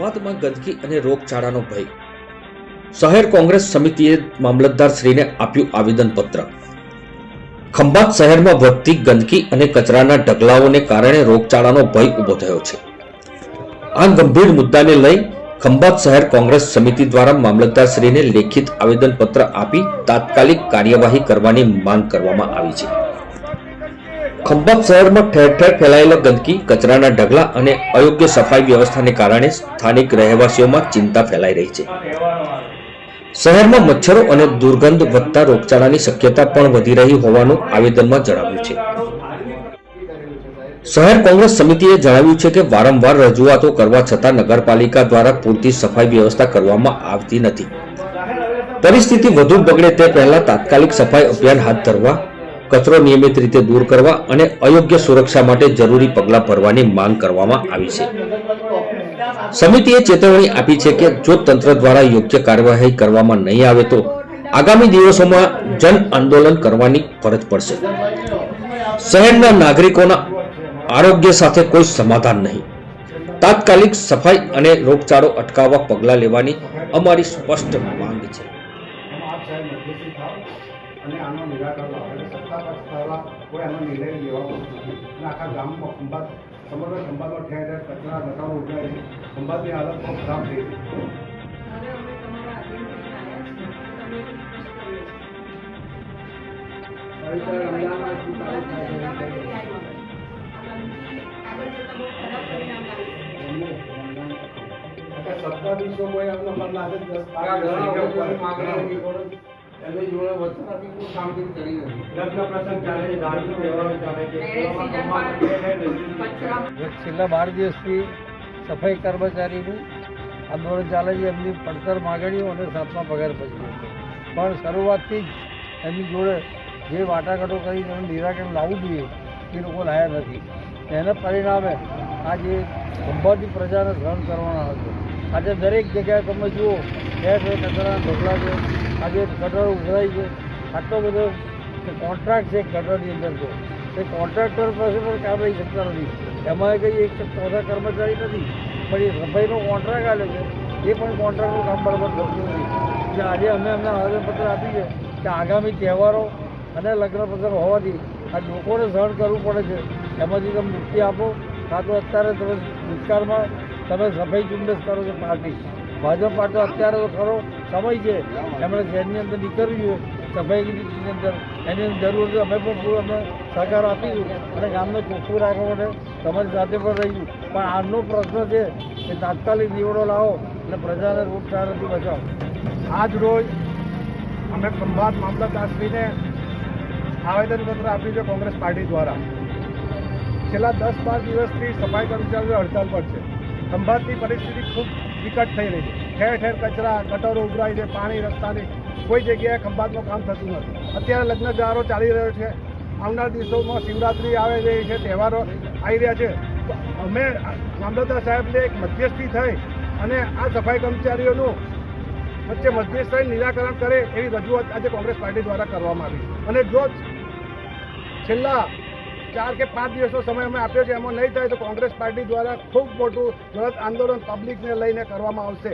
ખંભાતમાં ગંદકી અને રોગચાળાનો ભય. શહેર કોંગ્રેસ સમિતિએ મામલતદારશ્રીને આપ્યું આવેદનપત્ર. ખંભાત શહેરમાં વધતી ગંદકી અને કચરાના ઢગલાઓને કારણે રોગચાળાનો ભય ઊભો થયો છે. આ ગંભીર મુદ્દાને લઈ ખંભાત શહેર કોંગ્રેસ સમિતિ દ્વારા મામલતદારશ્રીને લેખિત આવેદનપત્ર આપી તાત્કાલિક કાર્યવાહી કરવાની માંગ કરવામાં આવી છે. ખંભાત શહેરમાં ઠેર ઠેર ફેલાયેલા ગંદકી, કચરાના ઢગલા અને અયોગ્ય સફાઈ વ્યવસ્થાને કારણે સ્થાનિક રહેવાસીઓમાં ચિંતા ફેલાઈ રહી છે. શહેરમાં મચ્છરો અને દુર્ગંધ વધતા રોગચાળાની શક્યતા પણ વધી રહી હોવાનું આવેદનમાં જણાવ્યું છે. શહેર કોંગ્રેસ સમિતિએ જણાવ્યું છે કે વારંવાર રજૂઆતો કરવા છતાં નગરપાલિકા દ્વારા પૂરતી સફાઈ વ્યવસ્થા કરવામાં આવતી નથી. પરિસ્થિતિ વધુ બગડે તે પહેલા તાત્કાલિક સફાઈ અભિયાન હાથ ધરવા, કચરો નિયમિત રીતે દૂર કરવા અને અયોગ્ય સુરક્ષા માટે જરૂરી પગલાં ભરવાની માંગ કરવામાં આવી છે. સમિતિએ ચેતવણી આપી છે કે જો તંત્ર દ્વારા યોગ્ય કાર્યવાહી કરવામાં નહીં આવે તો આગામી દિવસોમાં જન આંદોલન કરવાની ફરજ પડશે. શહેરના નાગરિકોના આરોગ્ય સાથે કોઈ સમાધાન નહીં. તાત્કાલિક સફાઈ અને રોગચાળો અટકાવવા પગલાં લેવાની અમારી સ્પષ્ટ માંગ છે. અને આનો નિરાકરણ આવે સત્તાપક્ષ દ્વારા કોઈ આનો નિર્ણય લેવામાં નથી. અને આખા ગામમાં ખંભાત સમગ્ર ખંભાતમાં ઠેર ઠેર કચરા નકામો ઉઠાય છે. ખંભાતની હાલત ખૂબ ખરાબ થઈ છે. સત્તાધીશો કોઈ એમનો મન લાગે એની જોડે વચન આપી કોઈ કામગીરી કરી નથી. લગ્ન પ્રસંગ ચાલે છે, ધાર્મિક તહેવારો ચાલે છે. છેલ્લા 12 દિવસથી સફાઈ કર્મચારીનું આંદોલન ચાલે છે. એમની પડતર માગણીઓ અને 7મા પગાર પછી પણ શરૂઆતથી જ એમની જોડે જે વાટાઘાટો કરીને એનું નિરાકરણ લાવવું જોઈએ એ લોકો લાયા નથી. એના પરિણામે આજે ખંભાતની પ્રજાને સહન કરવાના હતો. આજે દરેક જગ્યાએ તમે જુઓ ઠેર ઠેર કચરાના ઢગલા છે. આજે ગટર ઉભરાય છે. આટલો બધો કોન્ટ્રાક્ટ છે ગટરની અંદર તો એ કોન્ટ્રાક્ટર પાસે પણ કામ રહી શકતા નથી. એમાં કંઈ એક ચોથા કર્મચારી નથી પણ એ સફાઈનો કોન્ટ્રાક્ટ આલે છે એ પણ કોન્ટ્રાક્ટનું કામ બરાબર થતું નથી. એટલે આજે અમે અમને આવેદનપત્ર આપી છે કે આગામી તહેવારો અને લગ્ન પ્રસંગ હોવાથી આ લોકોને સહન કરવું પડે છે. એમાંથી તમે મુક્તિ આપો, કાં તો અત્યારે તમે દુષ્કાળમાં તમે સફાઈ ઝુંબેશ કરો છો પાર્ટી ભાજપ પાર્ટી અત્યારે તો ખરો સમય છે એમણે શહેરની અંદર નીકળવી જોઈએ સફાઈની અંદર એની જરૂર છે. અમે પણ પૂરો અમે સહકાર આપીશું અને ગામને ચોખ્ખું રાખવા માટે તમારી સાથે પણ રહીશું. પણ આજનો પ્રશ્ન છે કે તાત્કાલિક નિવડો લાવો અને પ્રજાને રોગચાળાથી બચાવો. આજ રોજ અમે ખંભાત મામલતદારશ્રીને આવેદનપત્ર આપ્યું છે કોંગ્રેસ પાર્ટી દ્વારા. છેલ્લા 10-12 દિવસથી સફાઈ કર્મચારીઓ હડતાલ પર છે. ખંભાતની પરિસ્થિતિ ખૂબ વિકટ થઈ રહી છે. ઠેર ઠેર કચરા, ગટરો ઉભરાય છે, પાણી રસ્તાની કોઈ જગ્યાએ ખંભાતનું કામ થતું નથી. અત્યારે લગ્નગાળો ચાલી રહ્યો છે. આવનાર દિવસોમાં શિવરાત્રિ આવે છે, તહેવારો આવી રહ્યા છે. તો અમે મામલતદાર સાહેબને એક મધ્યસ્થી થઈ અને આ સફાઈ કર્મચારીઓનું વચ્ચે મધ્યસ્થ થઈ નિરાકરણ કરે એવી રજૂઆત આજે કોંગ્રેસ પાર્ટી દ્વારા કરવામાં આવી. અને જો છેલ્લા 4 કે 5 દિવસનો સમય અમે આપ્યો છે એમાં નહીં થાય તો કોંગ્રેસ પાર્ટી દ્વારા ખૂબ મોટું જળદ આંદોલન પબ્લિકને લઈને કરવામાં આવશે.